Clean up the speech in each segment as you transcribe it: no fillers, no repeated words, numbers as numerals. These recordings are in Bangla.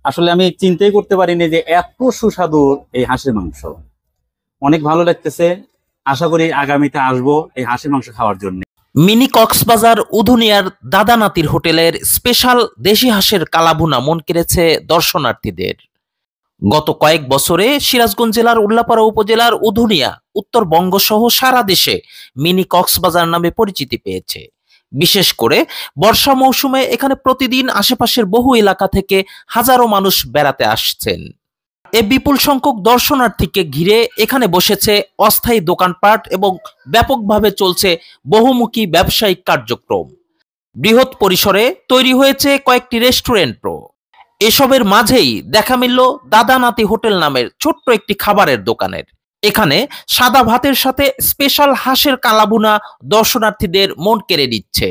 আসলে আমি চিন্তাই করতে পারিনি যে এত সুস্বাদু এই হাঁসের মাংস। অনেক ভালো লাগতেছে। আশা করি আগামীতে আসবো এই হাঁসের মাংস খাওয়ার জন্য। মিনি কক্সবাজার উধুনিয়ার দাদা নাতির হোটেলের স্পেশাল দেশি হাঁসের কালাভুনা মন কেড়েছে দর্শনার্থীদের। গত কয়েক বছরে সিরাজগঞ্জ জেলার উল্লাপাড়া উপজেলার উধুনিয়া উত্তরবঙ্গ সহ সারা দেশে মিনি কক্সবাজার নামে পরিচিতি পেয়েছে। বিশেষ করে বর্ষা মৌসুমে এখানে প্রতিদিন আশেপাশের বহু এলাকা থেকে হাজারো মানুষ বেড়াতে আসছেন। এ বিপুল সংখ্যক দর্শনার্থীকে ঘিরে এখানে বসেছে অস্থায়ী দোকানপাট এবং ব্যাপকভাবে চলছে বহুমুখী ব্যবসায়িক কার্যক্রম। বৃহৎ পরিসরে তৈরি হয়েছে কয়েকটি রেস্টুরেন্টও। এসবের মাঝেই দেখা মিলল দাদা নাতি হোটেল নামের ছোট্ট একটি খাবারের দোকানের। এখানে সাদা ভাতের সাথে স্পেশাল হাঁসের কালাভুনা দর্শনার্থীদের মন কেড়ে নিচ্ছে।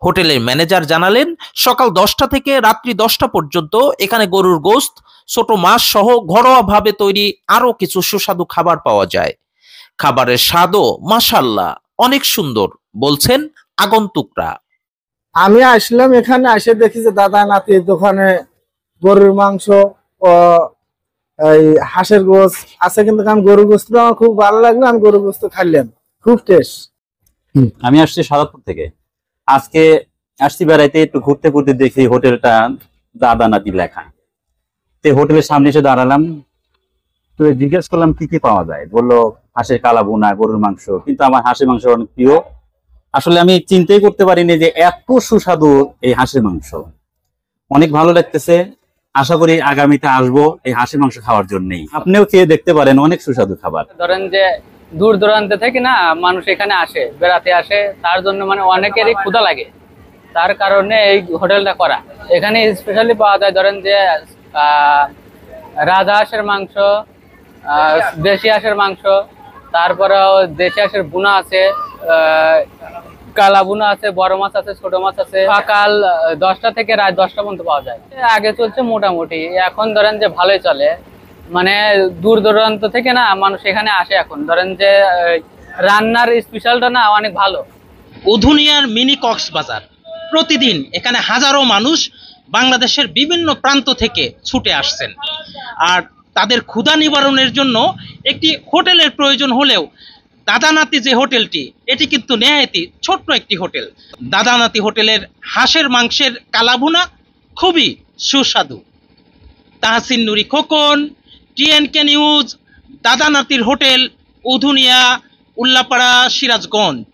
হোটেলের ম্যানেজার জানালেন, সকাল 10টা থেকে রাত্রি 10টা পর্যন্ত এখানে গরুর গোশত, ছোট মাছ সহ ঘরোয়াভাবে তৈরি আরো কিছু সুস্বাদু খাবার পাওয়া যায়। খাবারের স্বাদও মাশাআল্লাহ অনেক সুন্দর বলছেন আগন্তুকরা। আমি আসলাম, এখানে এসে দেখি যে দাদা নাতির দোকানে গরুর মাংস ও এই হাঁসের গোশত আছে, কিন্তু আমি গরুর গোশত আমার খুব ভালো লাগলো। আমি গরুর গোশত খাইলাম, খুব টেস্ট। আমি আসছি সাদাপুর থেকে। আজকে আসছি বেড়াইতে, একটু ঘুরতে ঘুরতে দেখি হোটেলটা দাদা নাতি লেখা। তো হোটেলের সামনে এসে দাঁড়ালাম, তো জিজ্ঞেস করলাম কি কি পাওয়া যায়। বললো হাঁসের কালাভুনা, গরুর মাংস, কিন্তু আমার হাঁসের মাংস অনেক প্রিয়। আসলে আমি চিন্তাই করতে পারিনি যে এত সুস্বাদু এই হাঁসের মাংস। অনেক ভালো লাগতেছে। আশা করি আগামীতে আসবো এই হাঁসের মাংস খাওয়ার জন্যই। আপনিও খেয়ে দেখতে পারেন, অনেক সুস্বাদু খাবার। ধরেন যে দূর দূরান্ত থেকে না মানুষ এখানে আসে, বেড়াতে আসে, তার জন্য মানে অনেকেরই ক্ষুধা লাগে, তার কারণে এই হোটেলটা করা। এখানে স্পেশালি পাওয়া যায় ধরেন যে রাজা হাঁসের মাংস, দেশি হাঁসের মাংস, তারপরে দেশি হাঁসের বুনা আছে, কালা বুনা আছে, বড় মাছ আছে, ছোট মাছ আছে। সকাল 10টা থেকে রাত 10টা পর্যন্ত পাওয়া যায়। আগে চলছে মোটামুটি, এখন ধরেন যে ভালোই চলে। মানে দূর দূরান্ত থেকে না মানুষ এখানে আসে। এখন ধরেন যে রান্নার স্পেশালটা না অনেক ভালো। উধুনিয়ার মিনি কক্সবাজার, প্রতিদিন এখানে হাজারো মানুষ বাংলাদেশের বিভিন্ন প্রান্ত থেকে ছুটে আসছেন। আর তাদের ক্ষুধা নিবারণের জন্য একটি হোটেলের প্রয়োজন হলেও দাদা নাতি যে হোটেলটি, এটি কিন্তু নেহায়েতি ছোট্ট একটি হোটেল। দাদা নাতি হোটেলের হাঁসের মাংসের কালাভুনা খুবই সুস্বাদু। তাহসিন নুরি খোকন, TNK নিউজ, দাদা নাতির হোটেল, উধুনিয়া, উল্লাপাড়া, সিরাজগঞ্জ।